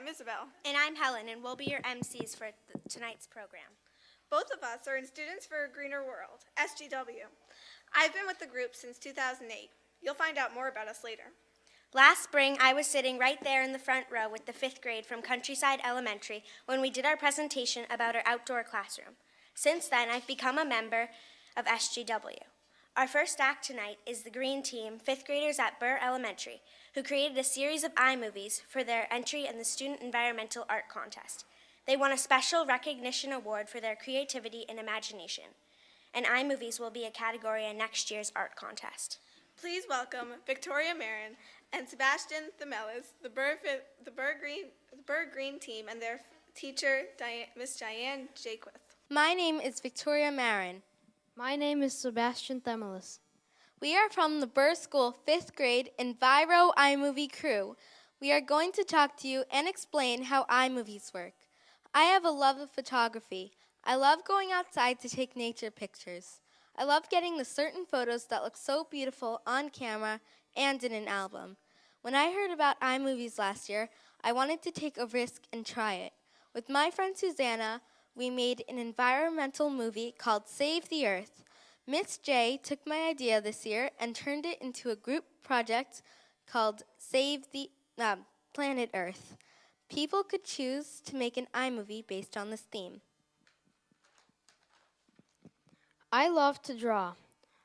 I'm Isabel. And I'm Helen, and we'll be your MCs for tonight's program. Both of us are in Students for a Greener World, SGW. I've been with the group since 2008. You'll find out more about us later. Last spring, I was sitting right there in the front row with the 5th grade from Countryside Elementary when we did our presentation about our outdoor classroom. Since then, I've become a member of SGW. Our first act tonight is the Green Team, 5th graders at Burr Elementary, who created a series of iMovies for their entry in the Student Environmental Art Contest. They won a special recognition award for their creativity and imagination. And iMovies will be a category in next year's art contest. Please welcome Victoria Marin and Sebastian Themelis, the Burr Green Team, and their teacher, Miss Diane Jaquith. My name is Victoria Marin. My name is Sebastian Themelis. We are from the Burr School 5th grade Enviro iMovie crew. We are going to talk to you and explain how iMovies work. I have a love of photography. I love going outside to take nature pictures. I love getting the certain photos that look so beautiful on camera and in an album. When I heard about iMovies last year, I wanted to take a risk and try it. With my friend Susanna, we made an environmental movie called Save the Earth. Miss J took my idea this year and turned it into a group project called Save the Planet Earth. People could choose to make an iMovie based on this theme. I love to draw.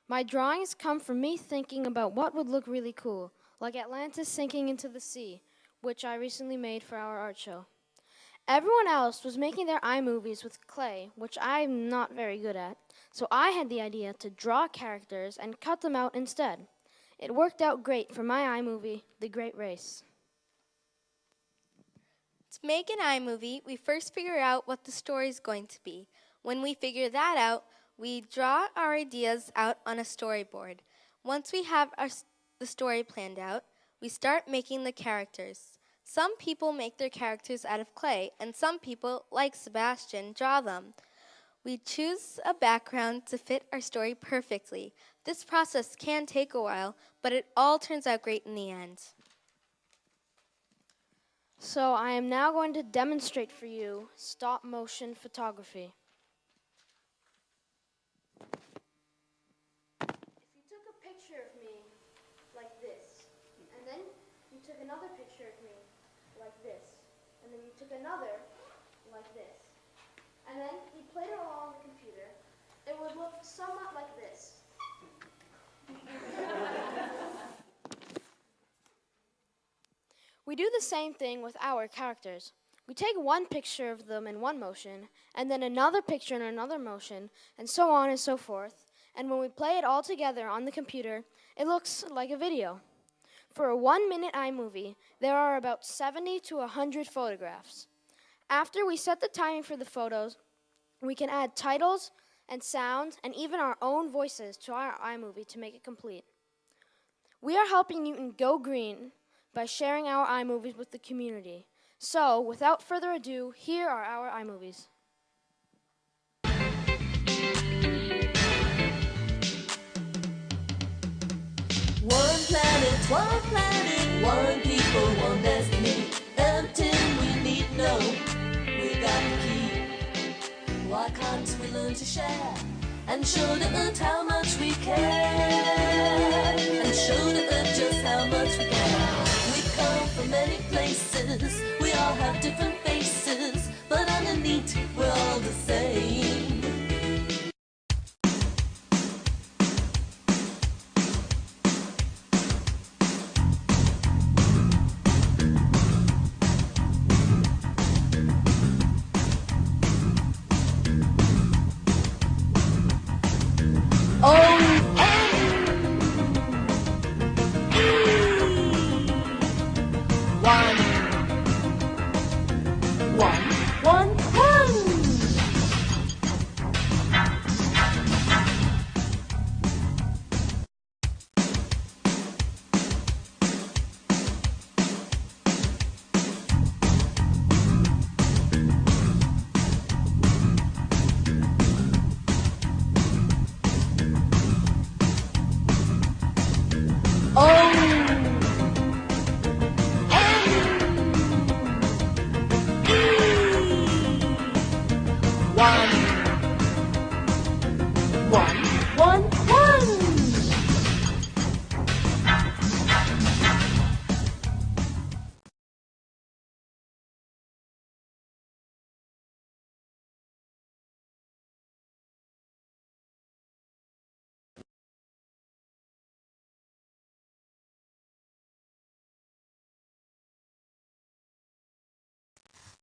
My drawings come from me thinking about what would look really cool, like Atlantis sinking into the sea, which I recently made for our art show. Everyone else was making their iMovies with clay, which I'm not very good at, so I had the idea to draw characters and cut them out instead. It worked out great for my iMovie, The Great Race. To make an iMovie, we first figure out what the story is going to be. When we figure that out, we draw our ideas out on a storyboard. Once we have the story planned out, we start making the characters. Some people make their characters out of clay, and some people, like Sebastian, draw them. We choose a background to fit our story perfectly. This process can take a while, but it all turns out great in the end. So I am now going to demonstrate for you stop-motion photography. If you took a picture of me like this, and then you took another picture of me like this, and then you took another like this, and then you played it along the computer, it would look somewhat like this. We do the same thing with our characters. We take one picture of them in one motion, and then another picture in another motion, and so on and so forth. And when we play it all together on the computer, it looks like a video. For a 1-minute iMovie, there are about 70 to 100 photographs. After we set the timing for the photos, we can add titles and sounds and even our own voices to our iMovie to make it complete. We are helping Newton go green by sharing our iMovies with the community. So, without further ado, here are our iMovies. One planet, one people, one destiny. Everything we need to know, we got the key. Why can't we learn to share and show the earth how much we care? And show the earth just how much we care. We come from many places, we all have different faces, but underneath we're all the same.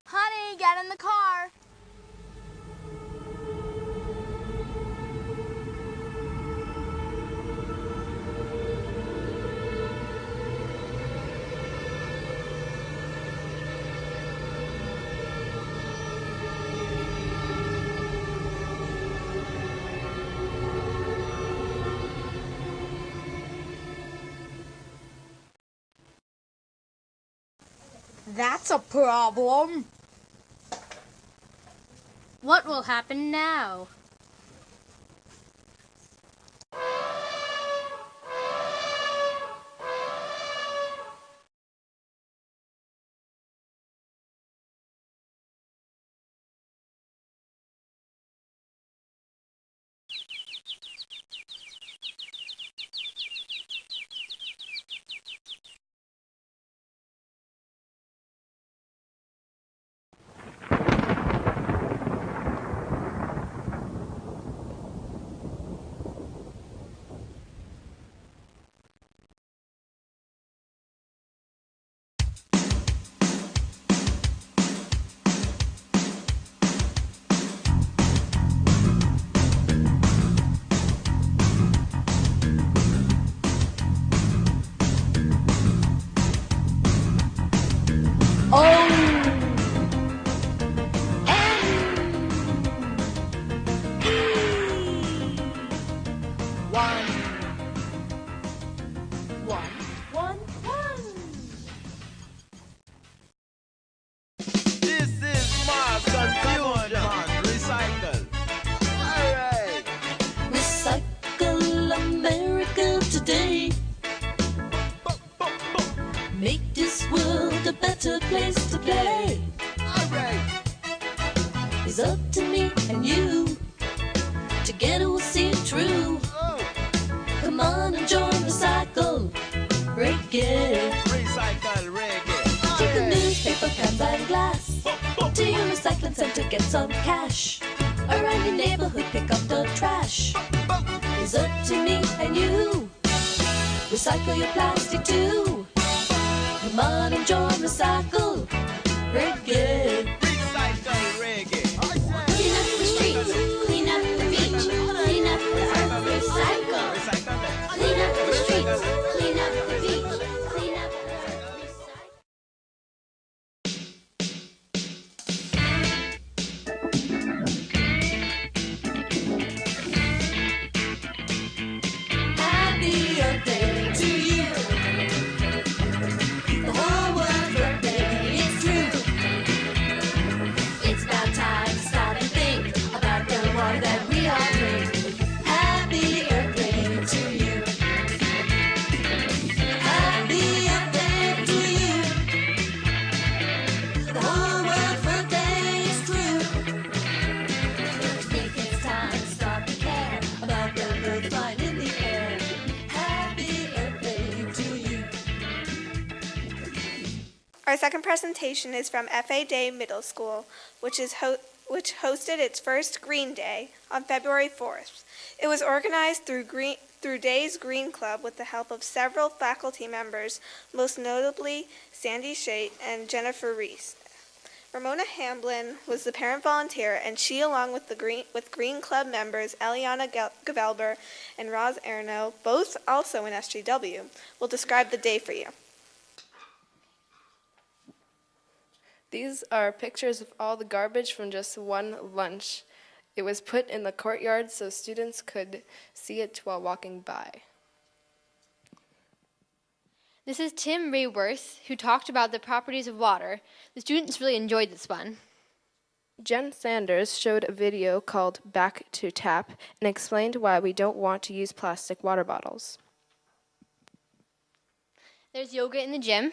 Honey, get in the car. That's a problem. What will happen now? This is mass confusion. Recycle. Alright. Recycle America today. Make this world a better place to play. Alright. It's up to me and you. Together we'll see it through. Come on and join Recycle Reggae. Recycle reggae. Take a newspaper, cans and glass to your recycling center, get some cash. Around your neighborhood, pick up the trash. It's up to me and you. Recycle your plastic too. Come on and join Recycle Reggae. Recycle reggae. Clean up the streets, clean up the beach, clean up the earth, recycle. Recycle that. Clean up the streets, clean up the beach, clean up the earth, recycle. Happy Earth Day to you. The whole world's Earth Day is through. It's about time to stop and think about the water that we all drink. Happy Earth Day to you. Happy Earth Day to you. The whole world's Earth Day is through. Think it's time to start to care about the birds flying in the air. Happy Earth Day to you. Our second presentation is from F.A. Day Middle School, which hosted its first Green Day on February 4th. It was organized through Day's Green Club with the help of several faculty members, most notably Sandy Shate and Jennifer Reese. Ramona Hamblin was the parent volunteer, and she, along with Green Club members Eliana Gavelber and Roz Erno, both also in SGW, will describe the day for you. These are pictures of all the garbage from just one lunch. It was put in the courtyard so students could see it while walking by. This is Tim Rayworth, who talked about the properties of water. The students really enjoyed this one. Jen Sanders showed a video called Back to Tap and explained why we don't want to use plastic water bottles. There's yoga in the gym.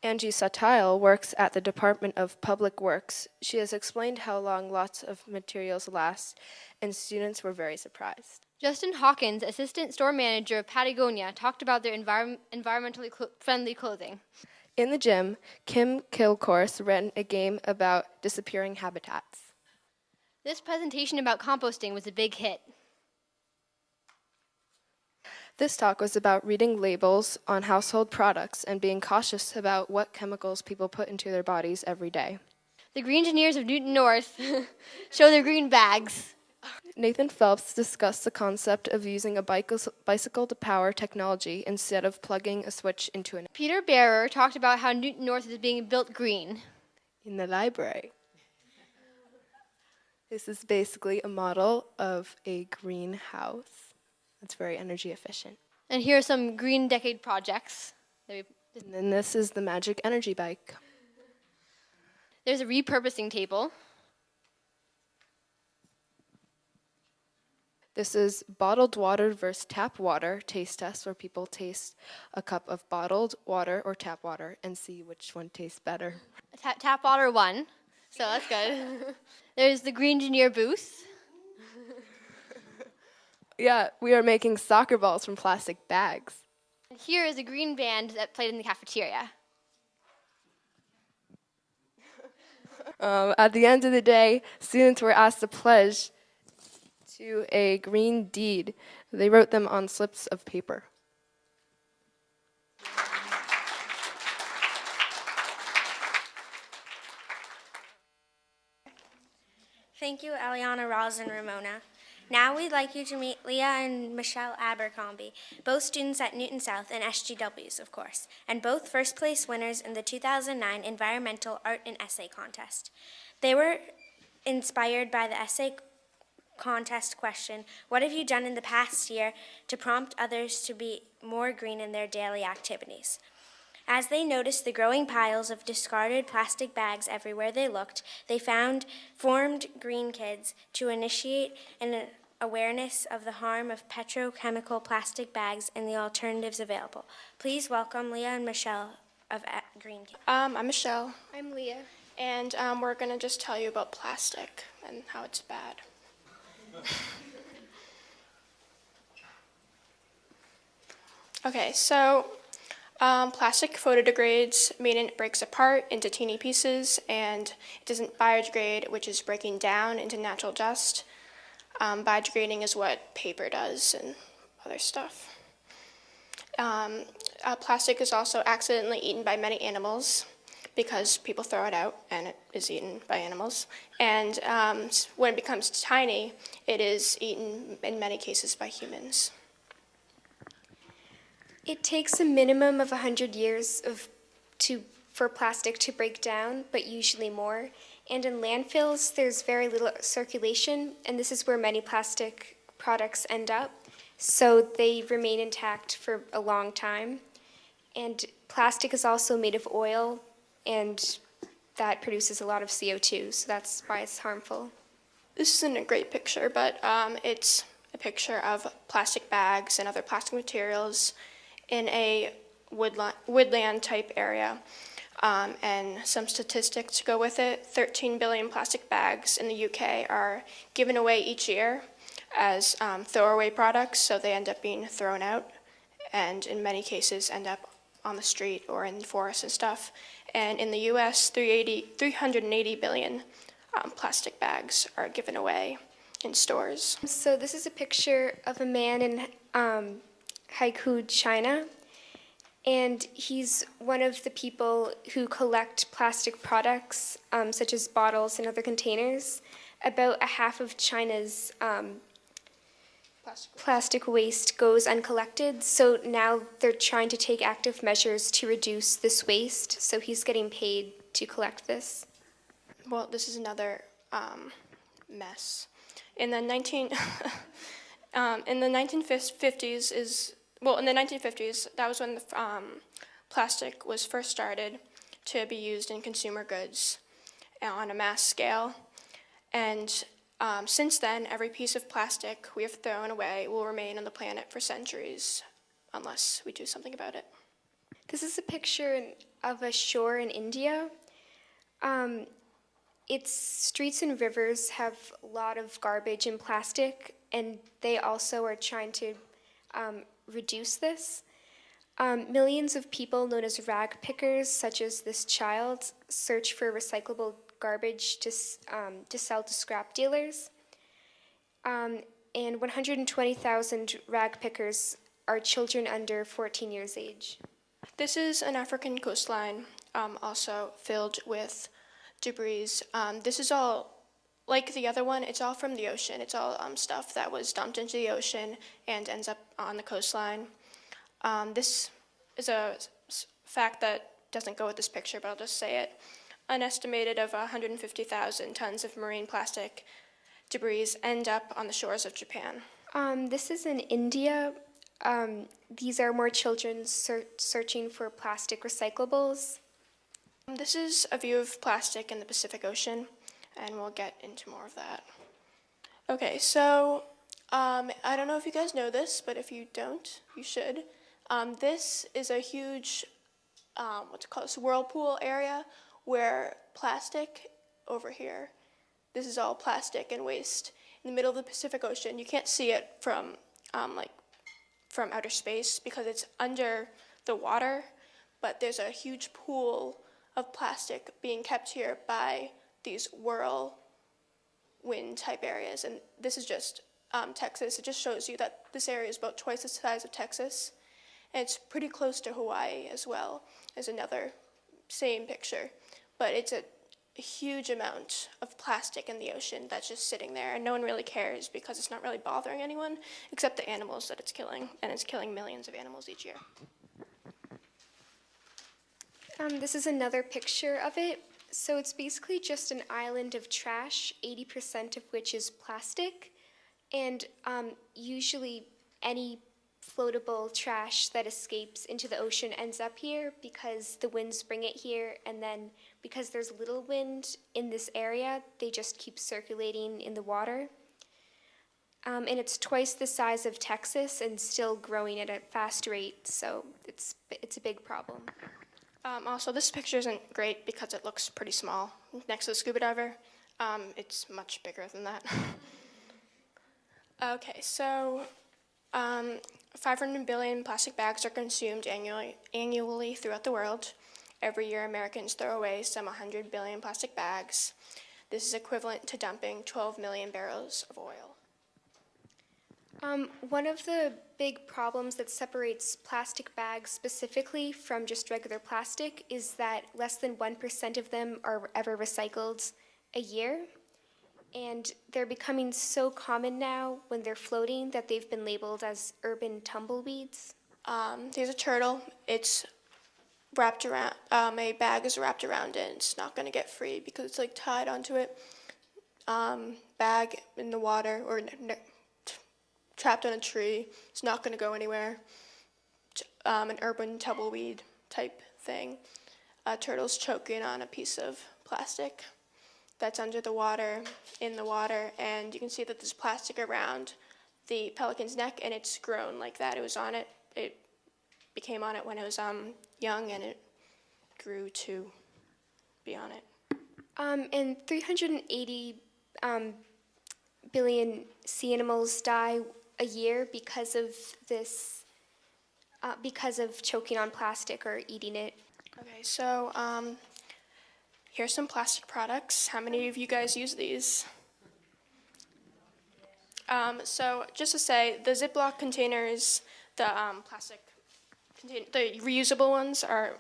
Angie Satile works at the Department of Public Works. She has explained how long lots of materials last, and students were very surprised. Justin Hawkins, assistant store manager of Patagonia, talked about their environmentally friendly clothing. In the gym, Kim Kilcourse ran a game about disappearing habitats. This presentation about composting was a big hit. This talk was about reading labels on household products and being cautious about what chemicals people put into their bodies every day. The Green Engineers of Newton North show their green bags. Nathan Phelps discussed the concept of using a bicycle to power technology instead of plugging a switch into an. Peter Bearer talked about how Newton North is being built green. In the library. This is basically a model of a greenhouse. It's very energy efficient. And here are some Green Decade projects. And then this is the Magic Energy Bike. There's a repurposing table. This is bottled water versus tap water taste test, where people taste a cup of bottled water or tap water and see which one tastes better. Tap water won, so that's good. There's the Green Engineer booth. Yeah, we are making soccer balls from plastic bags. And here is a green band that played in the cafeteria. At the end of the day, students were asked to pledge to a green deed. They wrote them on slips of paper. Thank you, Eliana, Roz, and Ramona. Now we'd like you to meet Leah and Michelle Abercrombie, both students at Newton South and SGWs, of course, and both first-place winners in the 2009 Environmental Art and Essay Contest. They were inspired by the essay contest question, what have you done in the past year to prompt others to be more green in their daily activities? As they noticed the growing piles of discarded plastic bags everywhere they looked, they formed Green Kids to initiate an awareness of the harm of petrochemical plastic bags and the alternatives available. Please welcome Leah and Michelle of Green Kids. I'm Michelle, I'm Leah. and we're going to just tell you about plastic and how it's bad. Okay, so plastic photodegrades, meaning it breaks apart into teeny pieces, and it doesn't biodegrade, which is breaking down into natural dust. Biodegrading is what paper does and other stuff. Plastic is also accidentally eaten by many animals because people throw it out and it is eaten by animals. And when it becomes tiny, it is eaten in many cases by humans. It takes a minimum of 100 years for plastic to break down, but usually more. And in landfills, there's very little circulation, and this is where many plastic products end up. So they remain intact for a long time. And plastic is also made of oil, and that produces a lot of CO2, so that's why it's harmful. This isn't a great picture, but it's a picture of plastic bags and other plastic materials in a woodland type area. And some statistics to go with it. 13 billion plastic bags in the UK are given away each year as throwaway products, so they end up being thrown out, and in many cases end up on the street or in forests and stuff. And in the US, 380 billion plastic bags are given away in stores. So this is a picture of a man in Haikou, China. And he's one of the people who collect plastic products, such as bottles and other containers. About a half of China's plastic waste goes uncollected, so now they're trying to take active measures to reduce this waste, so he's getting paid to collect this. Well, this is another mess. In the 1950s, that was when the plastic was first started to be used in consumer goods on a mass scale. And since then, every piece of plastic we have thrown away will remain on the planet for centuries unless we do something about it. This is a picture of a shore in India. Its streets and rivers have a lot of garbage and plastic, and they also are trying to reduce this. Millions of people known as rag pickers, such as this child, search for recyclable garbage to sell to scrap dealers. And 120,000 rag pickers are children under 14 years age. This is an African coastline, also filled with debris. This is all, like the other one, it's all from the ocean. It's all stuff that was dumped into the ocean and ends up on the coastline. This is a fact that doesn't go with this picture, but I'll just say it. An estimated of 150,000 tons of marine plastic debris end up on the shores of Japan. This is in India. These are more children searching for plastic recyclables. This is a view of plastic in the Pacific Ocean, and we'll get into more of that. Okay, so I don't know if you guys know this, but if you don't, you should. This is a huge, what's it called, this whirlpool area where plastic over here, this is all plastic and waste in the middle of the Pacific Ocean. You can't see it from from outer space because it's under the water, but there's a huge pool of plastic being kept here by these whirlwind type areas. And this is just Texas. It just shows you that this area is about twice the size of Texas. And it's pretty close to Hawaii as well. There's another same picture. But it's a huge amount of plastic in the ocean that's just sitting there, and no one really cares because it's not really bothering anyone except the animals that it's killing, and it's killing millions of animals each year. This is another picture of it. So it's basically just an island of trash, 80% of which is plastic, and usually any floatable trash that escapes into the ocean ends up here because the winds bring it here, and then because there's little wind in this area, they just keep circulating in the water. And it's twice the size of Texas and still growing at a fast rate, so it's a big problem. Also, this picture isn't great because it looks pretty small next to the scuba diver. It's much bigger than that. Okay, so 500 billion plastic bags are consumed annually throughout the world. Every year, Americans throw away some 100 billion plastic bags. This is equivalent to dumping 12 million barrels of oil. One of the big problems that separates plastic bags specifically from just regular plastic is that less than 1% of them are ever recycled a year. And they're becoming so common now when they're floating that they've been labeled as urban tumbleweeds. There's a turtle. It's wrapped around, a bag is wrapped around it. It's not going to get free because it's like tied onto it. Bag in the water or trapped on a tree. It's not going to go anywhere. An urban tumbleweed type thing. A turtle's choking on a piece of plastic that's under the water, in the water, and you can see that there's plastic around the pelican's neck, and it's grown like that. It was on it. It became on it when it was young, and it grew to be on it. And 380 billion sea animals die a year because of this, because of choking on plastic or eating it. Okay, so here's some plastic products. How many of you guys use these? So just to say, the Ziploc containers, the the reusable ones are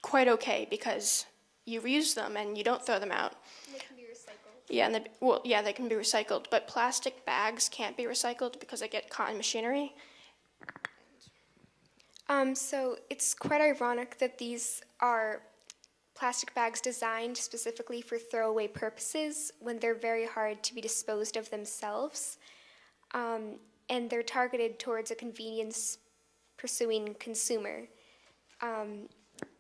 quite okay because you reuse them and you don't throw them out. They can be recycled. Yeah, they can be recycled, but plastic bags can't be recycled because they get caught in machinery. So it's quite ironic that these are plastic bags designed specifically for throwaway purposes when they're very hard to be disposed of themselves. And they're targeted towards a convenience-pursuing consumer.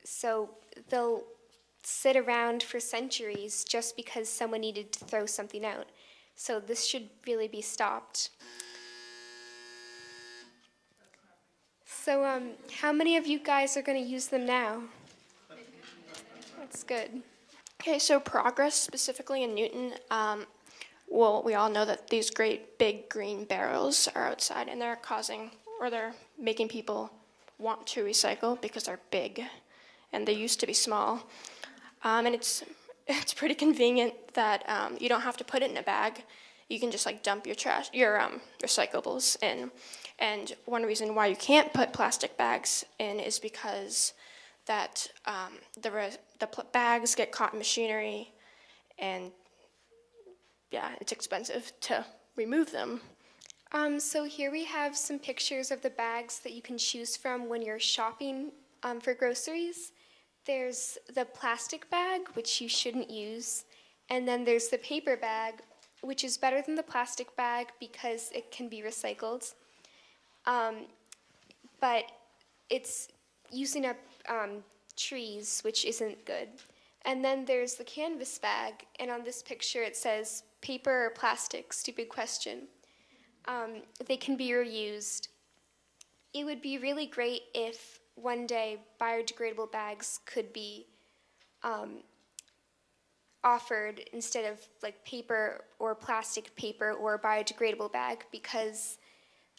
So they'll sit around for centuries just because someone needed to throw something out. So this should really be stopped. So how many of you guys are going to use them now? That's good. Okay, so progress, specifically in Newton, well, we all know that these great big green barrels are outside and they're they're making people want to recycle because they're big and they used to be small. And it's pretty convenient that you don't have to put it in a bag. You can just like dump your trash, your recyclables in. And one reason why you can't put plastic bags in is because that bags get caught in machinery, and yeah, it's expensive to remove them. So here we have some pictures of the bags that you can choose from when you're shopping for groceries. There's the plastic bag, which you shouldn't use, and then there's the paper bag, which is better than the plastic bag because it can be recycled. But it's using up trees, which isn't good. And then there's the canvas bag, and on this picture it says, paper or plastic, stupid question. They can be reused. It would be really great if one day biodegradable bags could be offered instead of like paper or plastic paper or a biodegradable bag, because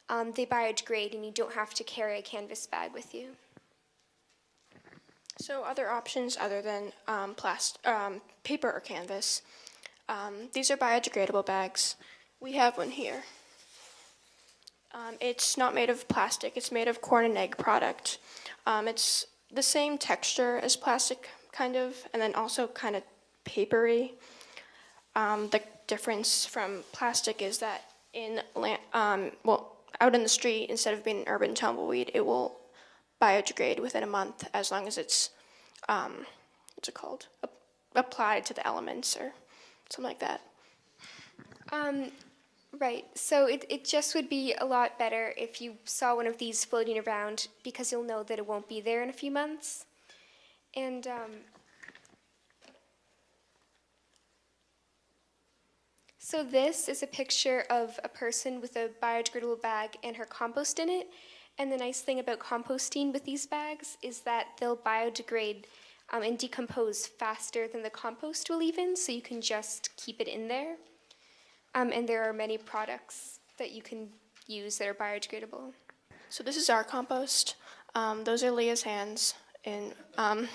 they biodegrade and you don't have to carry a canvas bag with you. So other options other than paper or canvas, these are biodegradable bags. We have one here. It's not made of plastic, it's made of corn and egg product. It's the same texture as plastic, kind of, and then also kind of papery. The difference from plastic is that out in the street, instead of being an urban tumbleweed, it will biodegrade within a month as long as it's, what's it called? Applied to the elements or something like that. Right, so it just would be a lot better if you saw one of these floating around, because you'll know that it won't be there in a few months. And so this is a picture of a person with a biodegradable bag and her compost in it. And the nice thing about composting with these bags is that they'll biodegrade and decompose faster than the compost will even, so you can just keep it in there. And there are many products that you can use that are biodegradable. So this is our compost. Those are Leah's hands, and I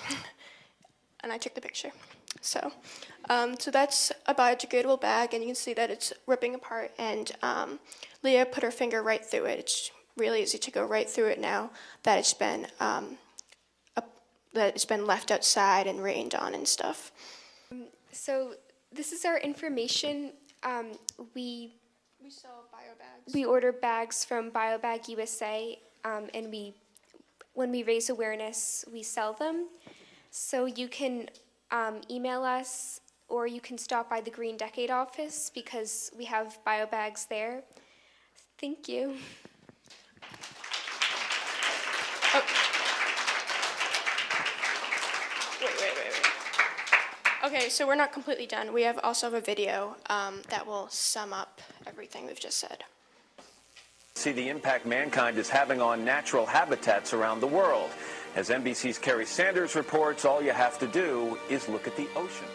took the picture. So that's a biodegradable bag, and you can see that it's ripping apart, and Leah put her finger right through it. It's really easy to go right through it now that it's been left outside and rained on and stuff. So this is our information. We sell bio bags. We order bags from BioBag USA, and when we raise awareness, we sell them. So you can email us, or you can stop by the Green Decade office because we have bio bags there. Thank you. Oh. Wait. Okay, so we're not completely done. We also have a video that will sum up everything we've just said. See the impact mankind is having on natural habitats around the world. As NBC's Kerry Sanders reports, all you have to do is look at the oceans.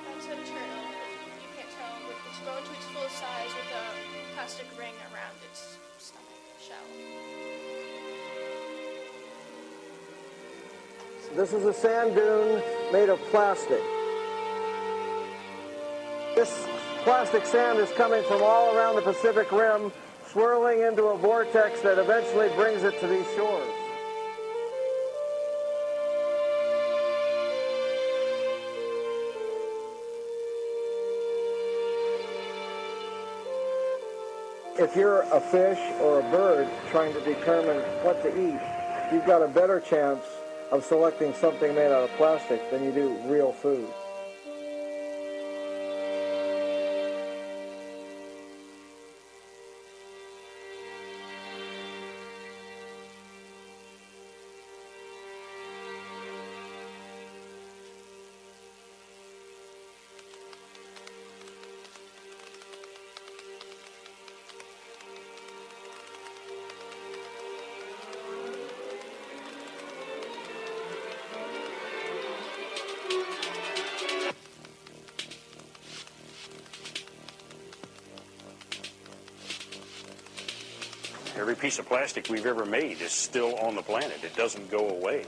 That's a turtle. You can't tell. It's grown to its full size with a plastic ring around its stomach shell. This is a sand dune made of plastic. This plastic sand is coming from all around the Pacific Rim, swirling into a vortex that eventually brings it to these shores. If you're a fish or a bird trying to determine what to eat, you've got a better chance of selecting something made out of plastic than you do real food. Every piece of plastic we've ever made is still on the planet. It doesn't go away.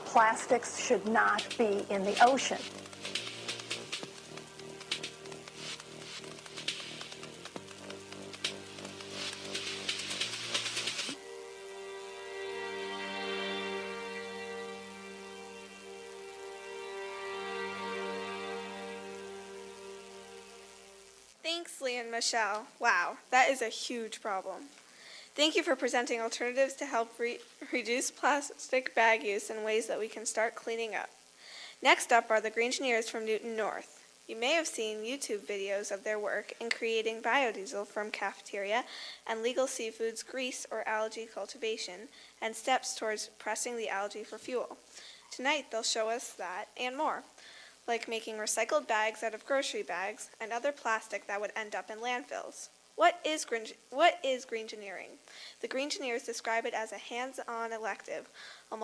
Plastics should not be in the ocean. Thanks, Lee and Michelle. Wow, that is a huge problem. Thank you for presenting alternatives to help reduce plastic bag use in ways that we can start cleaning up. Next up are the Greengineers from Newton North. You may have seen YouTube videos of their work in creating biodiesel from cafeteria and Legal Seafood's grease or algae cultivation and steps towards pressing the algae for fuel. Tonight they'll show us that and more, like making recycled bags out of grocery bags and other plastic that would end up in landfills. What is Greengineering? The Greengineers describe it as a hands-on elective, a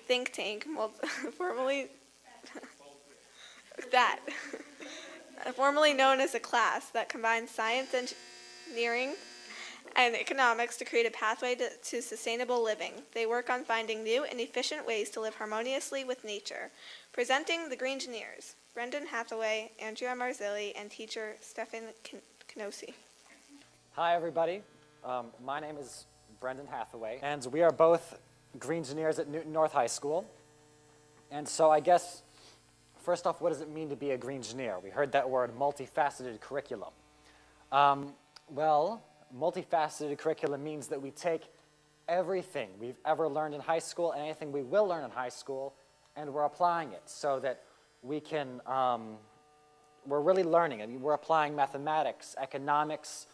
think tank, formerly known as a class that combines science, engineering, and economics to create a pathway to sustainable living. They work on finding new and efficient ways to live harmoniously with nature. Presenting the Greengineers, Brendan Hathaway, Andrea Marzilli, and teacher Stefan Knossi. Hi, everybody. My name is Brendan Hathaway, and we are both Greengineers at Newton North High School. And so I guess, first off, what does it mean to be a Greengineer? We heard that word, multifaceted curriculum. Well, multifaceted curriculum means that we take everything we've ever learned in high school and anything we will learn in high school, and we're applying it so that we can, we're really learning. I mean, we're applying mathematics, economics,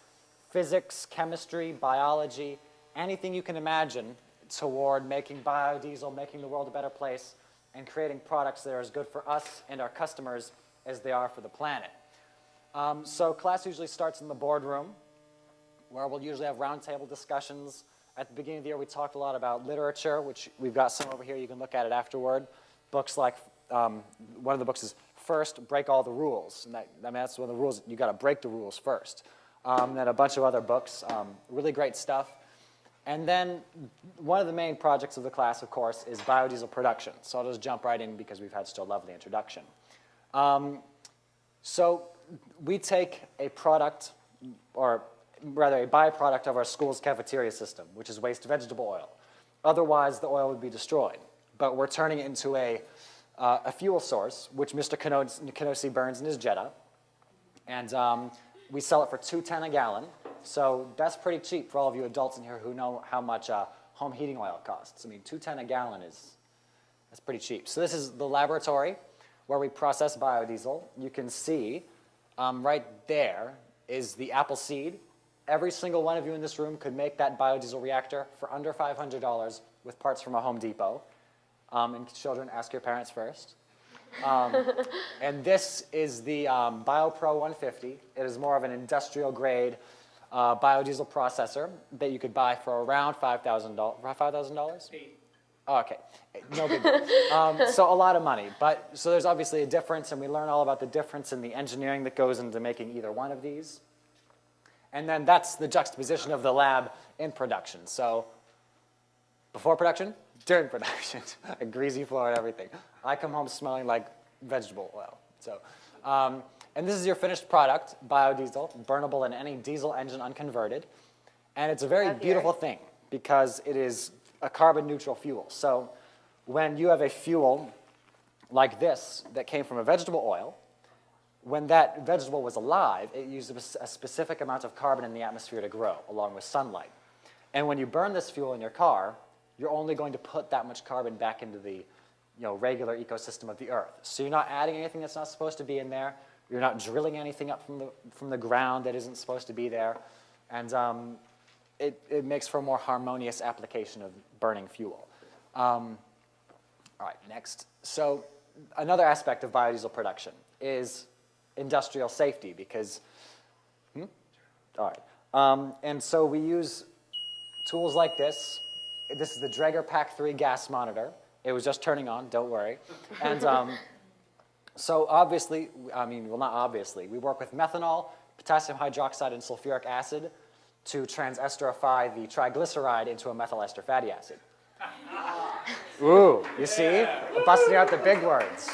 physics, chemistry, biology, anything you can imagine toward making biodiesel, making the world a better place, and creating products that are as good for us and our customers as they are for the planet. So class usually starts in the boardroom, where we'll usually have roundtable discussions. At the beginning of the year, we talked a lot about literature, which we've got some over here. You can look at it afterward. Books like, one of the books is First, Break All the Rules. And that's one of the rules. You got to break the rules first. Then a bunch of other books, really great stuff. And then one of the main projects of the class, of course, is biodiesel production. So I'll just jump right in because we've had such a lovely introduction. So we take a product, or rather a byproduct of our school's cafeteria system, which is waste vegetable oil. Otherwise, the oil would be destroyed. But we're turning it into a fuel source, which Mr. Knossi burns in his Jetta. And we sell it for $2.10 a gallon. So that's pretty cheap for all of you adults in here who know how much home heating oil costs. I mean, $2.10 a gallon that's pretty cheap. So this is the laboratory where we process biodiesel. You can see right there is the apple seed. Every single one of you in this room could make that biodiesel reactor for under $500 with parts from a Home Depot. And children, ask your parents first. And this is the BioPro 150. It is more of an industrial grade biodiesel processor that you could buy for around $5,000. $5,000? Oh, okay. No big deal. So a lot of money. So there's obviously a difference, and we learn all about the difference in the engineering that goes into making either one of these. And then that's the juxtaposition of the lab in production. So before production, during production, a greasy floor and everything. I come home smelling like vegetable oil. So, and this is your finished product, biodiesel, burnable in any diesel engine unconverted. And it's a very beautiful thing because it is a carbon neutral fuel. So when you have a fuel like this that came from a vegetable oil, when that vegetable was alive, it used a specific amount of carbon in the atmosphere to grow, along with sunlight. And when you burn this fuel in your car, you're only going to put that much carbon back into the regular ecosystem of the Earth. So you're not adding anything that's not supposed to be in there. You're not drilling anything up from the ground that isn't supposed to be there. And it makes for a more harmonious application of burning fuel. All right, next. So another aspect of biodiesel production is industrial safety because, all right. And so we use tools like this. This is the Draeger PAC 3 gas monitor. It was just turning on, don't worry. And so obviously, well, not obviously, we work with methanol, potassium hydroxide, and sulfuric acid to transesterify the triglyceride into a methyl ester fatty acid. Ooh, you see? Busting out the big words.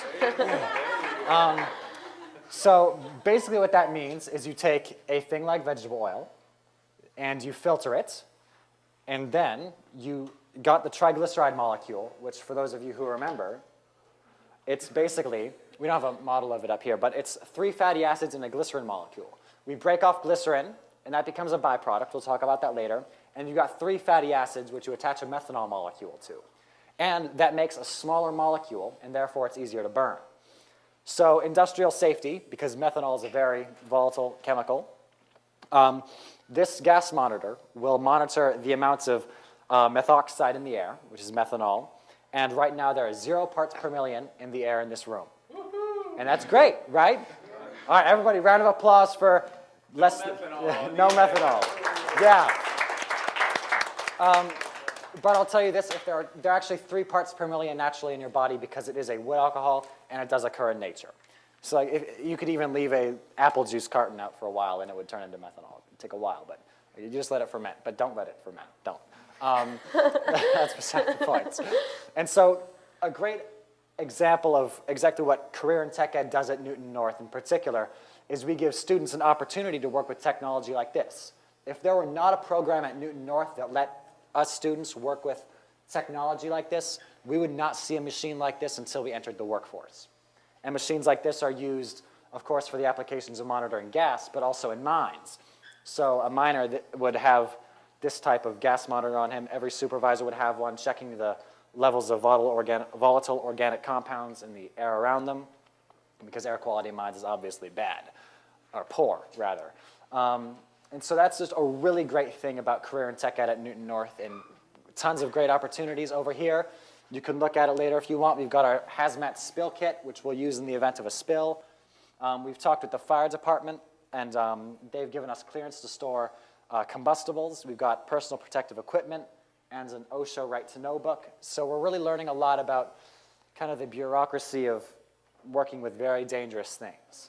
So basically what that means is you take a thing like vegetable oil and you filter it, and then you got the triglyceride molecule, which for those of you who remember, it's basically, we don't have a model of it up here, but it's 3 fatty acids in a glycerin molecule. We break off glycerin, and that becomes a byproduct. We'll talk about that later. And you've got 3 fatty acids, which you attach a methanol molecule to. And that makes a smaller molecule, and therefore it's easier to burn. So industrial safety, because methanol is a very volatile chemical, this gas monitor will monitor the amounts of methoxide in the air, which is methanol. And right now there are 0 parts per million in the air in this room. And that's great, right? All right, everybody, round of applause for no methanol. Yeah. But I'll tell you this, if there are actually 3 parts per million naturally in your body because it is a wood alcohol and it does occur in nature. So like, if you could even leave an apple juice carton out for a while and it would turn into methanol. It would take a while, but you just let it ferment. But don't let it ferment, don't. That's beside the point. And so a great example of exactly what Career in Tech Ed does at Newton North in particular is we give students an opportunity to work with technology like this. If there were not a program at Newton North that let us students work with technology like this, we would not see a machine like this until we entered the workforce. And machines like this are used, of course, for the applications of monitoring gas, but also in mines. So a miner that would have this type of gas monitor on him. Every supervisor would have one, checking the levels of volatile organic compounds in the air around them, because air quality in mines is obviously bad, or poor, rather. And so that's just a really great thing about Career in Tech Ed at Newton North, and tons of great opportunities over here. You can look at it later if you want. We've got our hazmat spill kit, which we'll use in the event of a spill. We've talked with the fire department, and they've given us clearance to store combustibles. We've got personal protective equipment and an OSHA Right to Know book. So we're really learning a lot about kind of the bureaucracy of working with very dangerous things.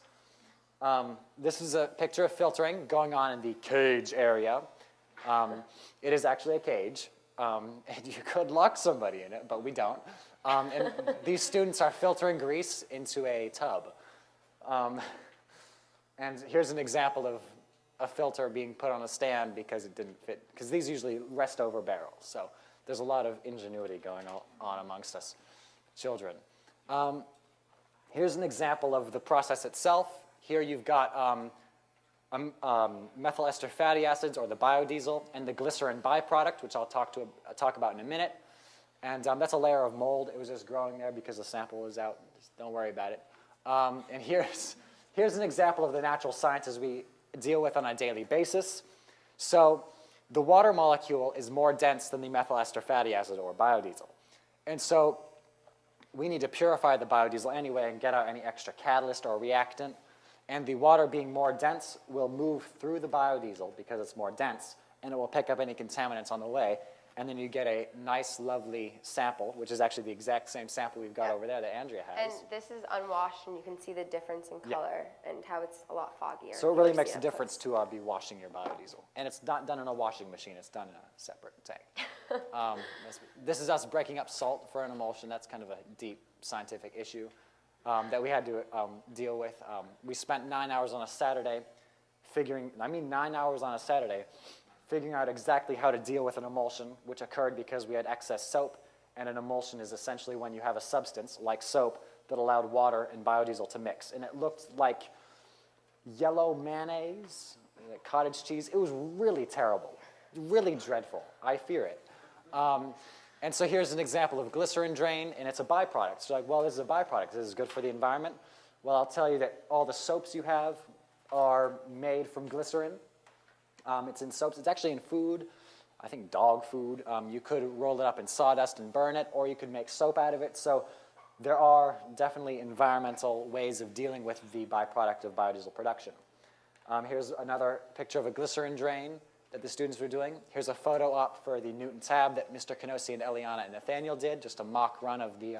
This is a picture of filtering going on in the cage area. It is actually a cage, and you could lock somebody in it, but we don't. And these students are filtering grease into a tub. And here's an example of a filter being put on a stand because it didn't fit, because these usually rest over barrels. So there's a lot of ingenuity going on amongst us children. Here's an example of the process itself. Here you've got methyl ester fatty acids, or the biodiesel, and the glycerin byproduct, which I'll talk about in a minute. And that's a layer of mold. It was just growing there because the sample was out. Just don't worry about it. And here's an example of the natural sciences we deal with on a daily basis. So the water molecule is more dense than the methyl ester fatty acid, or biodiesel. And so we need to purify the biodiesel anyway and get out any extra catalyst or reactant. And the water being more dense will move through the biodiesel because it's more dense, and it will pick up any contaminants on the way. And then you get a nice, lovely sample, which is actually the exact same sample we've got over there that Andrea has. And this is unwashed, and you can see the difference in color and how it's a lot foggier. So it really makes a difference to be washing your biodiesel. And it's not done in a washing machine. It's done in a separate tank. This is us breaking up salt for an emulsion. That's kind of a deep scientific issue that we had to deal with. We spent 9 hours on a Saturday figuring out exactly how to deal with an emulsion, which occurred because we had excess soap, and an emulsion is essentially when you have a substance, like soap, that allowed water and biodiesel to mix. And it looked like yellow mayonnaise, cottage cheese. It was really terrible, really dreadful. I fear it. And so here's an example of glycerin drain, and it's a byproduct. So like, well, this is a byproduct. This is good for the environment. Well, I'll tell you that all the soaps you have are made from glycerin. It's in soaps. It's actually in food, I think dog food. You could roll it up in sawdust and burn it, or you could make soap out of it. So there are definitely environmental ways of dealing with the byproduct of biodiesel production. Here's another picture of a glycerin drain. that the students were doing. Here's a photo up for the Newton tab that Mr. Kenosi and Eliana and Nathaniel did, just a mock run of the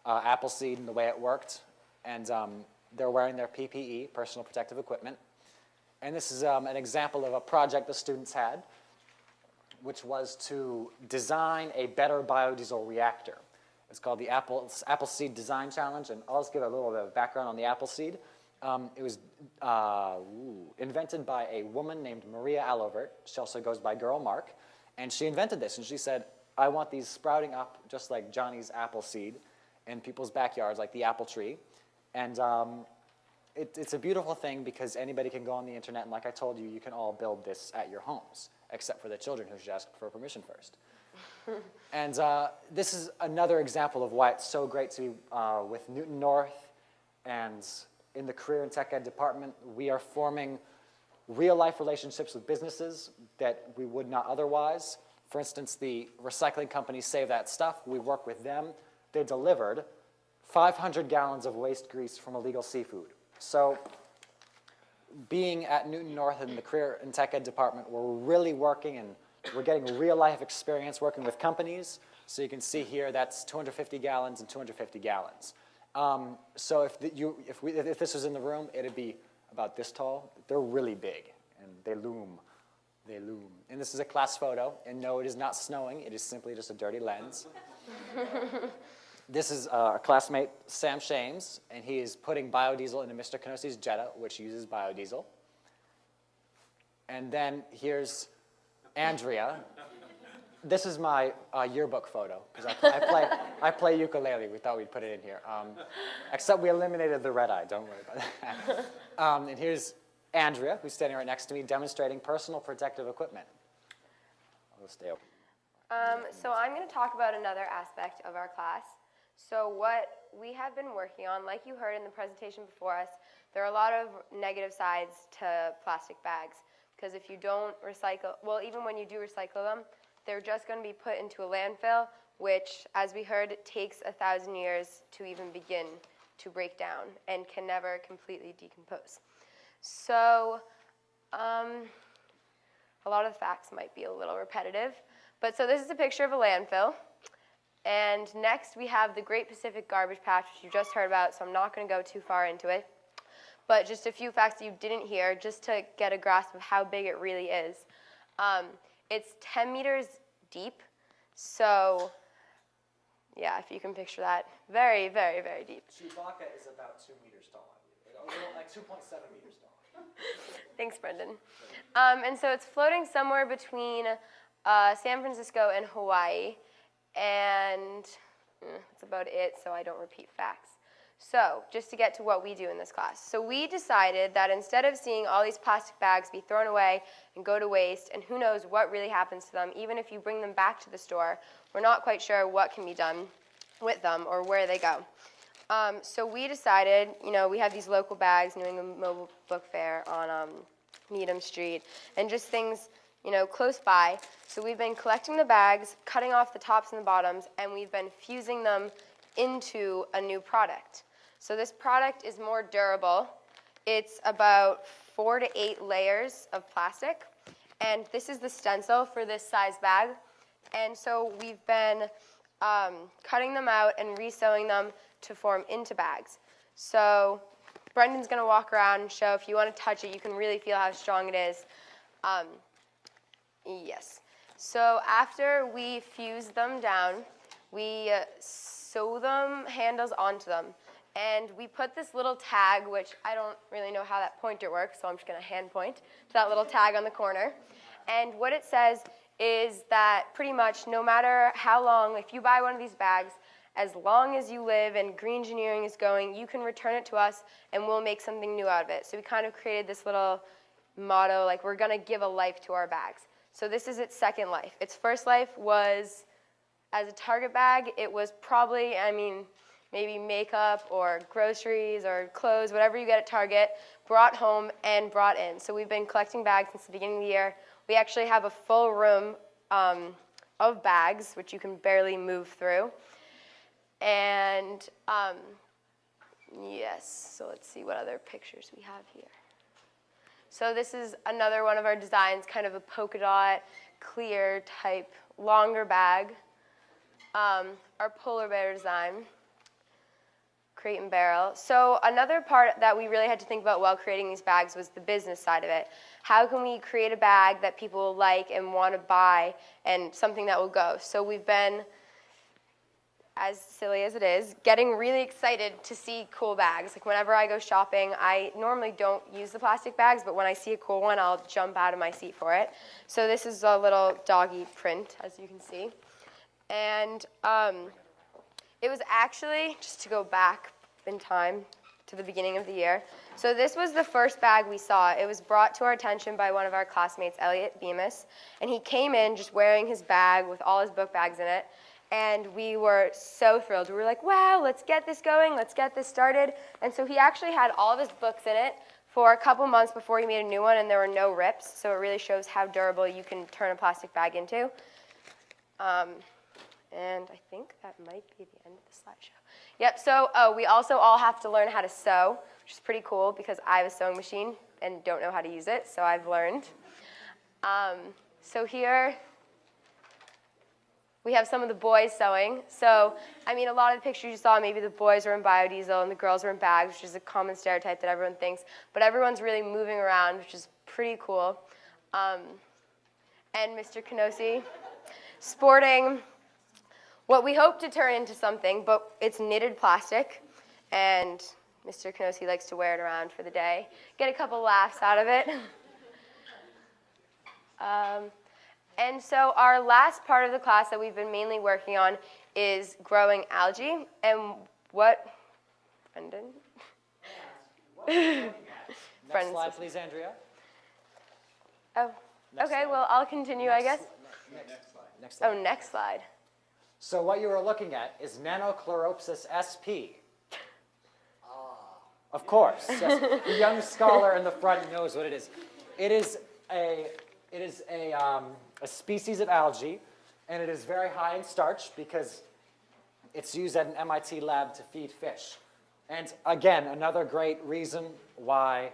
Appleseed and the way it worked. And they're wearing their PPE, personal protective equipment. And this is an example of a project the students had, which was to design a better biodiesel reactor. It's called the Appleseed Design Challenge, and I'll just give a little bit of background on the Appleseed. It was invented by a woman named Maria Allovert. She also goes by Girl Mark, and she invented this, and she said, I want these sprouting up just like Johnny's apple seed in people's backyards, like the apple tree. And it's a beautiful thing because anybody can go on the internet, and like I told you, you can all build this at your homes, except for the children who should ask for permission first. And this is another example of why it's so great to be with Newton North, and in the Career and Tech Ed department, we are forming real-life relationships with businesses that we would not otherwise. For instance, the recycling company Save That Stuff, we work with them. They delivered 500 gallons of waste grease from illegal seafood. So being at Newton North in the Career and Tech Ed department, we're really working, and we're getting real-life experience working with companies. So you can see here, that's 250 gallons and 250 gallons. So if this was in the room, it'd be about this tall. They're really big, and they loom. They loom. And this is a class photo, and no, it is not snowing. It is simply just a dirty lens. This is our classmate, Sam Shames, and he is putting biodiesel into Mr. Kenosi's Jetta, which uses biodiesel. And then here's Andrea. This is my yearbook photo, because I play ukulele. We thought we'd put it in here. Except we eliminated the red eye. Don't worry about that. And here's Andrea, who's standing right next to me, demonstrating personal protective equipment. I'll stay open. So I'm going to talk about another aspect of our class. So what we have been working on, like you heard in the presentation before us, there are a lot of negative sides to plastic bags. Because if you don't recycle, well, even when you do recycle them, they're just going to be put into a landfill, which, as we heard, takes 1,000 years to even begin to break down and can never completely decompose. So a lot of the facts might be a little repetitive. But so this is a picture of a landfill. And next we have the Great Pacific Garbage Patch, which you just heard about, so I'm not going to go too far into it. But just a few facts that you didn't hear, just to get a grasp of how big it really is. It's 10 meters deep, so yeah, if you can picture that, very, very, very deep. Chewbacca is about 2 meters tall, like 2.7 meters tall. Thanks, Brendan. And so it's floating somewhere between San Francisco and Hawaii, and that's about it, so I don't repeat facts. So, just to get to what we do in this class. So we decided that instead of seeing all these plastic bags be thrown away and go to waste, and who knows what really happens to them, even if you bring them back to the store, we're not quite sure what can be done with them or where they go. So we decided, we have these local bags, New England Mobile Book Fair on Needham Street, and just things, close by. So we've been collecting the bags, cutting off the tops and the bottoms, and we've been fusing them into a new product. So this product is more durable. It's about 4 to 8 layers of plastic, and this is the stencil for this size bag. And so we've been cutting them out and resewing them to form into bags. So Brendan's going to walk around and show. If you want to touch it, you can really feel how strong it is. Yes. So after we fuse them down, we sew them handles onto them. And we put this little tag, which I don't really know how that pointer works, so I'm just going to hand point to that little tag on the corner. And what it says is that pretty much no matter how long, if you buy one of these bags, as long as you live and green engineering is going, you can return it to us and we'll make something new out of it. So we kind of created this little motto, like we're going to give a life to our bags. So this is its second life. Its first life was as a Target bag. It was probably, maybe makeup or groceries or clothes, whatever you get at Target, brought home and brought in. So we've been collecting bags since the beginning of the year. We actually have a full room of bags, which you can barely move through. And yes, so let's see what other pictures we have here. So this is another one of our designs, kind of a polka dot, clear type, longer bag. Our polar bear design, crate and barrel. So another part that we really had to think about while creating these bags was the business side of it. How can we create a bag that people will like and want to buy and something that will go? So we've been, as silly as it is, getting really excited to see cool bags. Like whenever I go shopping, I normally don't use the plastic bags, but when I see a cool one, I'll jump out of my seat for it. So this is a little doggy print, as you can see. And it was actually, just to go back in time to the beginning of the year, so this was the first bag we saw. It was brought to our attention by one of our classmates, Elliot Bemis, and he came in just wearing his bag with all his book bags in it, and we were so thrilled. We were like, wow, let's get this going, let's get this started. And so he actually had all of his books in it for a couple months before he made a new one, and there were no rips, so it really shows how durable you can turn a plastic bag into. And I think that might be the end of the slideshow. Yep, so we also all have to learn how to sew, which is pretty cool because I have a sewing machine and don't know how to use it, so I've learned. So here we have some of the boys sewing. So, I mean, a lot of the pictures you saw, maybe the boys were in biodiesel and the girls were in bags, which is a common stereotype that everyone thinks. But everyone's really moving around, which is pretty cool. And Mr. Knossi sporting what we hope to turn into something, but it's knitted plastic, and Mr. Knossi likes to wear it around for the day. Get a couple laughs out of it. And so our last part of the class that we've been mainly working on is growing algae. And what, Brendan? Next slide, please, Andrea. Oh, okay, well, I'll continue, I guess. Next slide. Oh, next slide. So what you are looking at is Nanochloropsis sp. Of course, yes. The young scholar in the front knows what it is. It is a species of algae, and it is very high in starch because it's used at an MIT lab to feed fish. And again, another great reason why,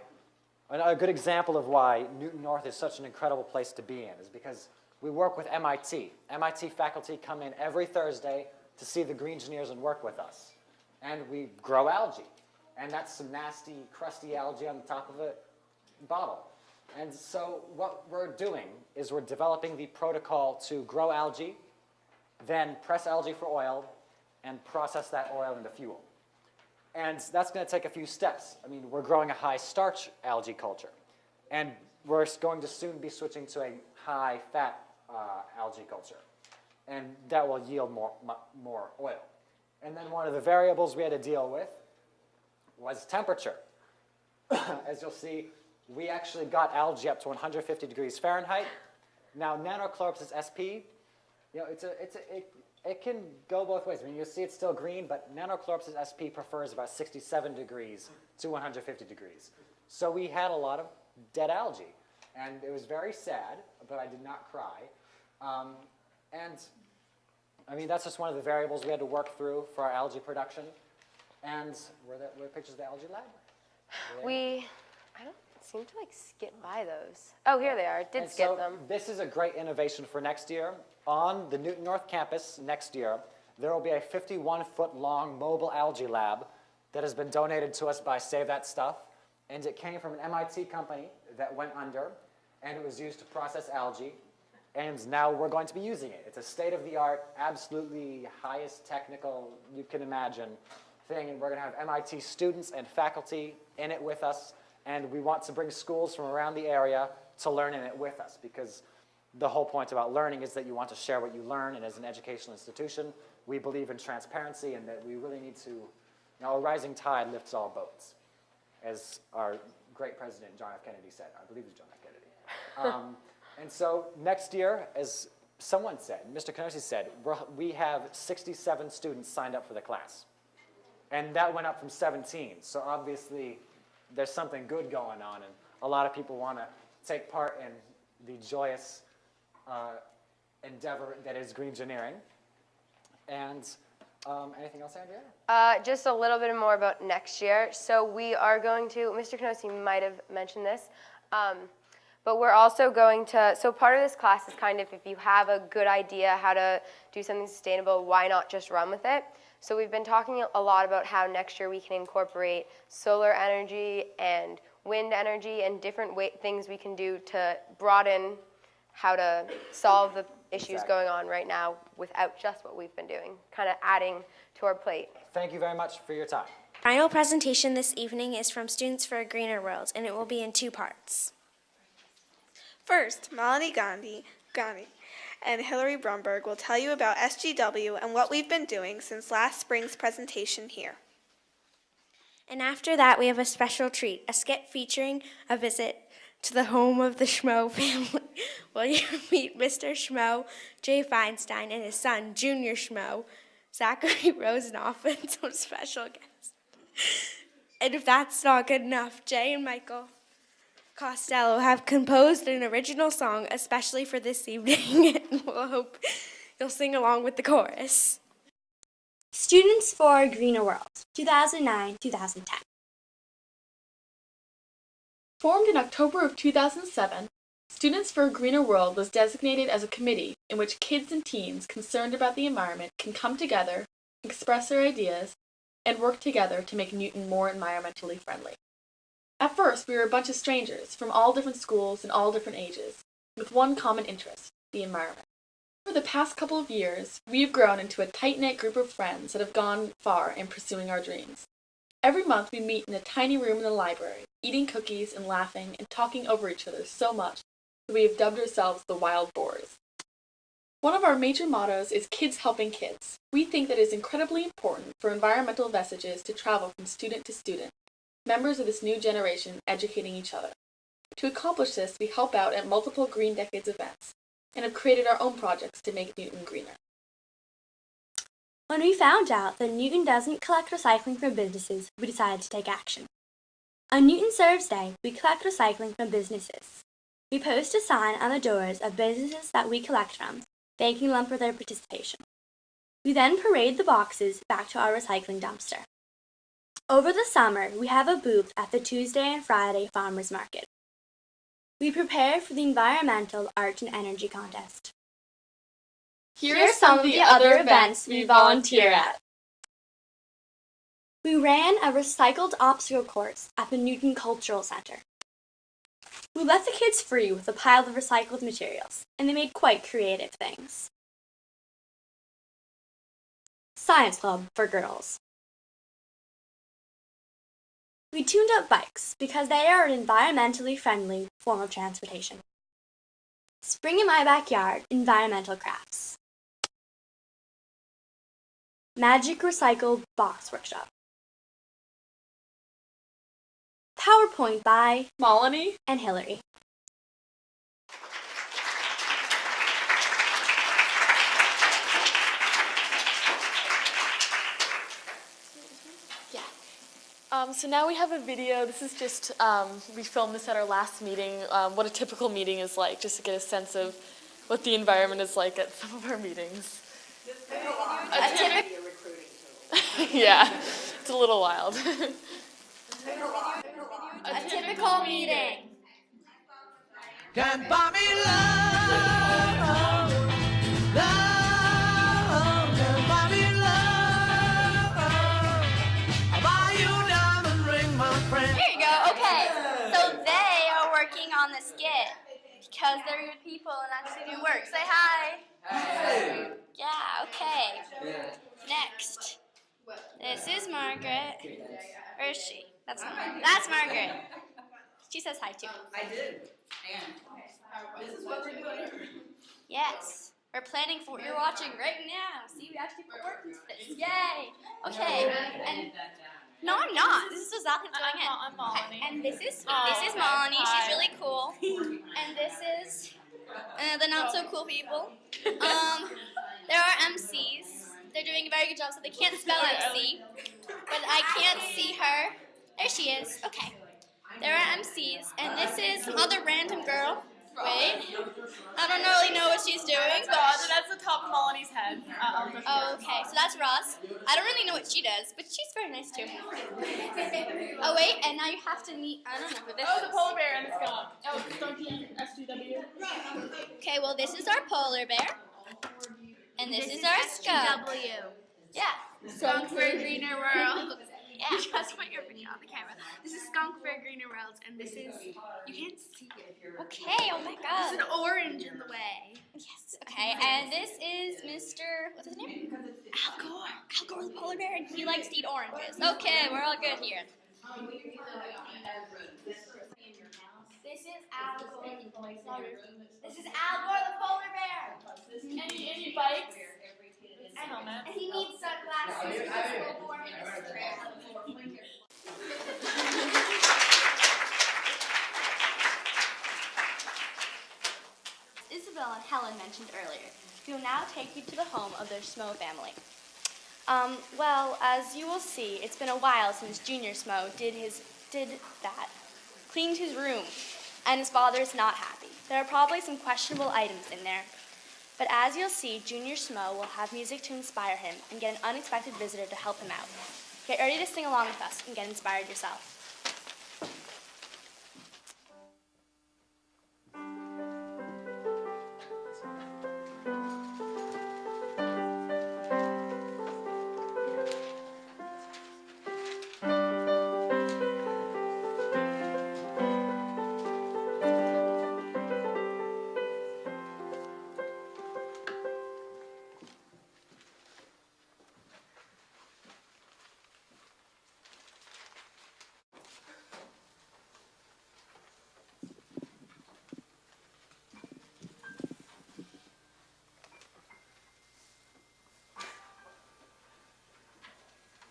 a good example of why Newton North is such an incredible place to be in is because we work with MIT. MIT faculty come in every Thursday to see the green engineers and work with us. And we grow algae. And that's some nasty, crusty algae on the top of a bottle. And so what we're doing is we're developing the protocol to grow algae, then press algae for oil, and process that oil into fuel. And that's going to take a few steps. I mean, we're growing a high-starch algae culture. And we're going to soon be switching to a high-fat algae culture. And that will yield more oil. And then one of the variables we had to deal with was temperature. As you'll see, we actually got algae up to 150 degrees Fahrenheit. Now, Nanochloropsis sp, it can go both ways. I mean, you'll see it's still green, but Nanochloropsis sp prefers about 67 degrees to 150 degrees. So we had a lot of dead algae. And it was very sad, but I did not cry. And I mean, that's just one of the variables we had to work through for our algae production. And were pictures of the algae lab? I don't seem to skip by those. Oh, here they are. Did skip them. This is a great innovation for next year. On the Newton North campus next year, there will be a 51-foot-long mobile algae lab that has been donated to us by Save That Stuff. And it came from an MIT company that went under, and it was used to process algae. And now we're going to be using it. It's a state-of-the-art, absolutely highest technical you can imagine thing. And we're going to have MIT students and faculty in it with us. And we want to bring schools from around the area to learn in it with us, because the whole point about learning is that you want to share what you learn. And as an educational institution, we believe in transparency and that we really need to, a rising tide lifts all boats, as our great president, John F. Kennedy, said. I believe it was John F. Kennedy. And so next year, as someone said, Mr. Knossi said, we have 67 students signed up for the class. And that went up from 17. So obviously, there's something good going on, and a lot of people want to take part in the joyous endeavor that is green engineering. And anything else, Andrea? Just a little bit more about next year. So we are going to, Mr. Knossi might have mentioned this, But we're also going to, so part of this class is kind of if you have a good idea how to do something sustainable, why not just run with it? So we've been talking a lot about how next year we can incorporate solar energy and wind energy and different things we can do to broaden how to solve the issues going on right now without just what we've been doing, kind of adding to our plate. Thank you very much for your time. Final presentation this evening is from Students for a Greener World, and it will be in 2 parts. First, Malini Gandhi and Hillary Brumberg will tell you about SGW and what we've been doing since last spring's presentation here. And after that, we have a special treat, a skit featuring a visit to the home of the Schmo family, where you meet Mr. Schmo, Jay Feinstein, and his son, Junior Schmo, Zachary Rosenoff, and some special guests. And if that's not good enough, Jay and Michael Costello have composed an original song especially for this evening, and we'll hope you'll sing along with the chorus. Students for a Greener World, 2009-2010. Formed in October of 2007, Students for a Greener World was designated as a committee in which kids and teens concerned about the environment can come together, express their ideas, and work together to make Newton more environmentally friendly. At first, we were a bunch of strangers from all different schools and all different ages, with one common interest, the environment. Over the past couple of years, we've grown into a tight-knit group of friends that have gone far in pursuing our dreams. Every month we meet in a tiny room in the library, eating cookies and laughing and talking over each other so much that we have dubbed ourselves the Wild Boars. One of our major mottos is Kids Helping Kids. We think that it is incredibly important for environmental messages to travel from student to student, members of this new generation educating each other. To accomplish this, we help out at multiple Green Decades events and have created our own projects to make Newton greener. When we found out that Newton doesn't collect recycling from businesses, we decided to take action. On Newton Serves Day, we collect recycling from businesses. We post a sign on the doors of businesses that we collect from, thanking them for their participation. We then parade the boxes back to our recycling dumpster. Over the summer, we have a booth at the Tuesday and Friday Farmers Market. We prepare for the Environmental Art and Energy Contest. Here are some of the other events we volunteer at. We ran a recycled obstacle course at the Newton Cultural Center. We let the kids free with a pile of recycled materials, and they made quite creative things. Science Club for girls. We tuned up bikes because they are an environmentally friendly form of transportation. Spring in My Backyard Environmental Crafts. Magic Recycled Box Workshop. PowerPoint by Malini and Hillary. So now we have a video. This is just, we filmed this at our last meeting, what a typical meeting is like, just to get a sense of what the environment is like at some of our meetings. Yeah, it's a little wild. A typical meeting. Can't buy me love, love, can't buy me love. I'll buy you a diamond ring, my friend. There you go, okay. So they are working on the skit because they're good people and actually do work. Say hi. Hi. Yeah, okay. Next. This is Margaret. Where is she? That's Margaret. She says hi too. I did. And this is what we're doing. Yes. We're planning for what you're watching right now. See, we actually put work into this. Yay. Okay. And no, I'm not. This is exactly what's going on. I'm Malini. And this is Malini. She's really cool. And this is the not so cool people. There are MCs. They're doing a very good job, so they can't spell MC. But I can't see her. There she is. Okay. There are MCs, and this is some other random girl. Wait. I don't really know what she's doing. That's the top of Polony's head. Oh, okay, so that's Ross. I don't really know what she does, but she's very nice too. Oh wait, and now you have to meet. I don't know who this is. Oh, the polar bear and the skunk. Oh, Skunky SGW. Okay, well this is our polar bear, and this is our skunk. Yeah. Skunk for a Greener World. Yeah. Just put your video on the camera. This is Skunk for a Greener World, and this is, you can't see it. Okay, oh my god. There's an orange in the way. Yes, okay, and this is Mr. What's his name? Al Gore. Al Gore the polar bear, and he likes to eat oranges. Okay, we're all good here. This is Al Gore. This is Al Gore the polar bear. Any bikes? And he needs sunglasses because we're born in this trip. Isabel and Helen mentioned earlier, we will now take you to the home of their Smo family. Well, as you will see, it's been a while since Junior Smo did that, cleaned his room, and his father is not happy. There are probably some questionable items in there. But as you'll see, Junior Smo will have music to inspire him and get an unexpected visitor to help him out. Get ready to sing along with us and get inspired yourself.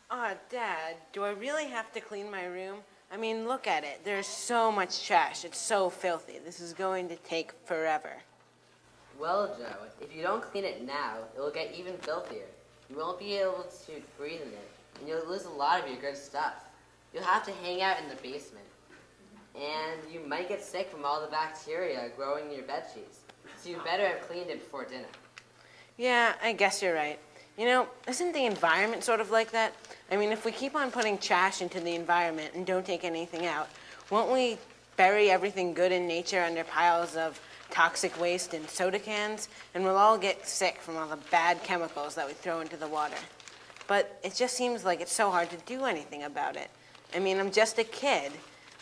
Aw, Dad, do I really have to clean my room? I mean, look at it. There's so much trash. It's so filthy. This is going to take forever. Well, Joe, if you don't clean it now, it will get even filthier. You won't be able to breathe in it, and you'll lose a lot of your good stuff. You'll have to hang out in the basement. And you might get sick from all the bacteria growing in your bed sheets. So you better have cleaned it before dinner. Yeah, I guess you're right. You know, isn't the environment sort of like that? I mean, if we keep on putting trash into the environment and don't take anything out, won't we bury everything good in nature under piles of toxic waste and soda cans? And we'll all get sick from all the bad chemicals that we throw into the water. But it just seems like it's so hard to do anything about it. I mean, I'm just a kid.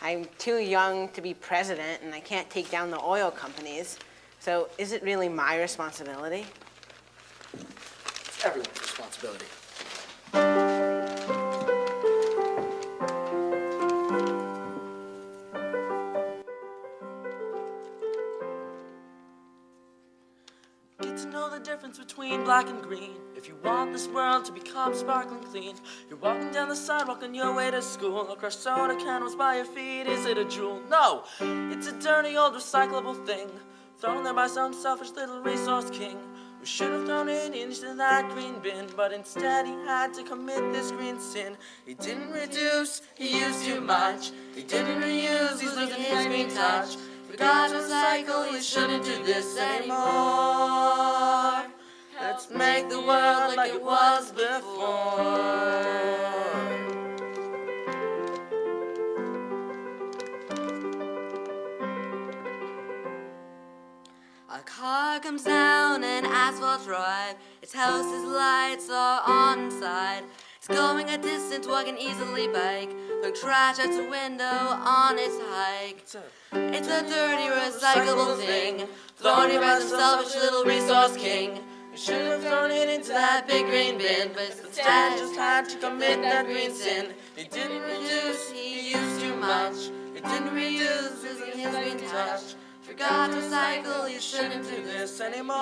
I'm too young to be president, and I can't take down the oil companies. So is it really my responsibility? It's everyone's responsibility. Get to know the difference between black and green. If you want this world to become sparkling clean, you're walking down the sidewalk on your way to school. A crushed soda can was by your feet. Is it a jewel? No, it's a dirty old recyclable thing, thrown there by some selfish little resource king, who should have thrown it into that green bin, but instead he had to commit this green sin. He didn't reduce, he used too much. He didn't reuse, he's losing his green touch. Forgot to recycle, he shouldn't do this anymore. Let's make the world like it was before. A car comes down an asphalt drive. Its house's lights are on inside. It's going a distance, walking easily bike. Throwing trash out the window on its hike. It's a dirty recyclable thing, thrown here by some selfish little resource king. You should have thrown it into that big green bin, but instead just had to commit that green sin. He didn't reduce, he used too much. He didn't reuse, losing his green touch. Forgot to recycle, you shouldn't do this anymore.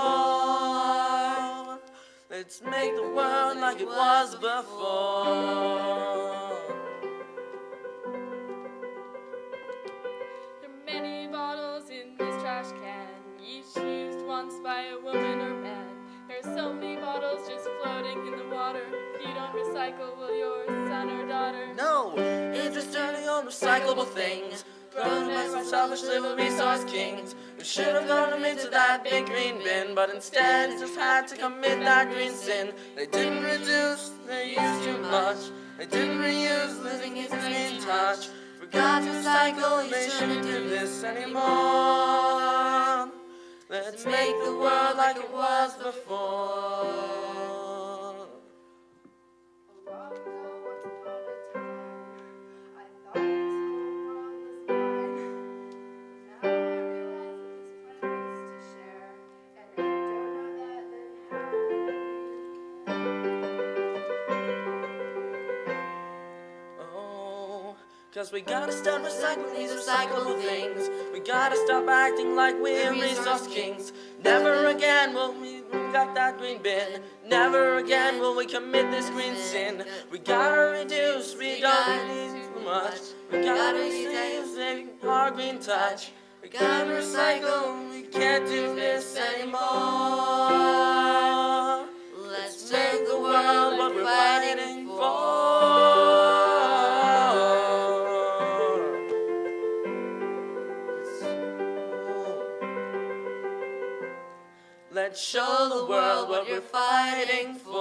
Let's make the world like it was before. There are many bottles in this trash can, each used once by a woman or man. There are so many bottles just floating in the water. If you don't recycle, will your son or daughter? No, it's just dirty old recyclable things, thrown by some selfish little resource kings, who We should have gone them into that big green bin, but instead just had to commit that green sin. They didn't reduce, they used too much. They didn't reuse, losing its green touch. Forgot to cycle, they shouldn't do this anymore. Let's make the world like it was before. Cause we gotta start recycling these recyclable things. We gotta stop acting like we're resource kings. Never again will we got that green bin. Never again will we commit this green sin. We gotta reduce, we don't need too much. We gotta reduce our green touch. We gotta recycle, we can't do this anymore. Let's make the world what we're fighting for. Let's show the world what we're fighting for.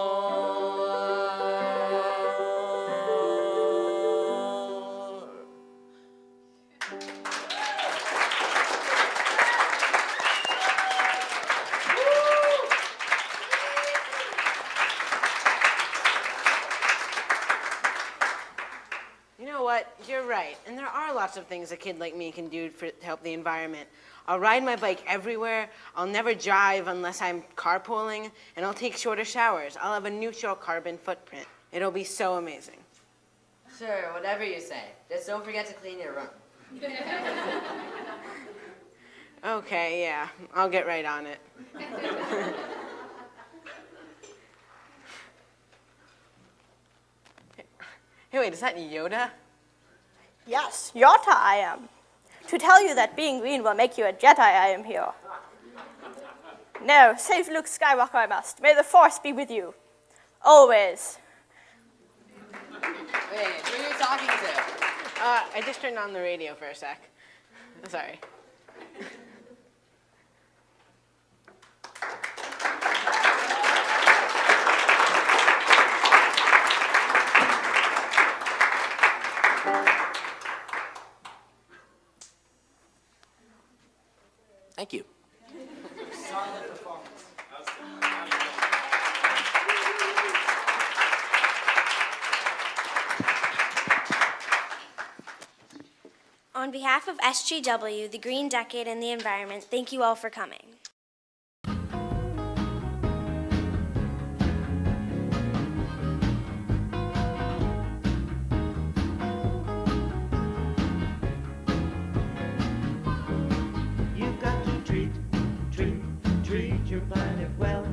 You know what? You're right. And there are lots of things a kid like me can do to help the environment. I'll ride my bike everywhere, I'll never drive unless I'm carpooling, and I'll take shorter showers. I'll have a neutral carbon footprint. It'll be so amazing. Sure, whatever you say. Just don't forget to clean your room. Okay, yeah, I'll get right on it. Hey, wait, is that Yoda? Yes, Yoda I am. To tell you that being green will make you a Jedi, I am here. No, save Luke Skywalker I must. May the Force be with you. Always. Wait, who are you talking to? I just turned on the radio for a sec. Sorry. Thank you. Solid performance. On behalf of SGW, the Green Decade, and the environment, thank you all for coming. You've got to treat your planet well.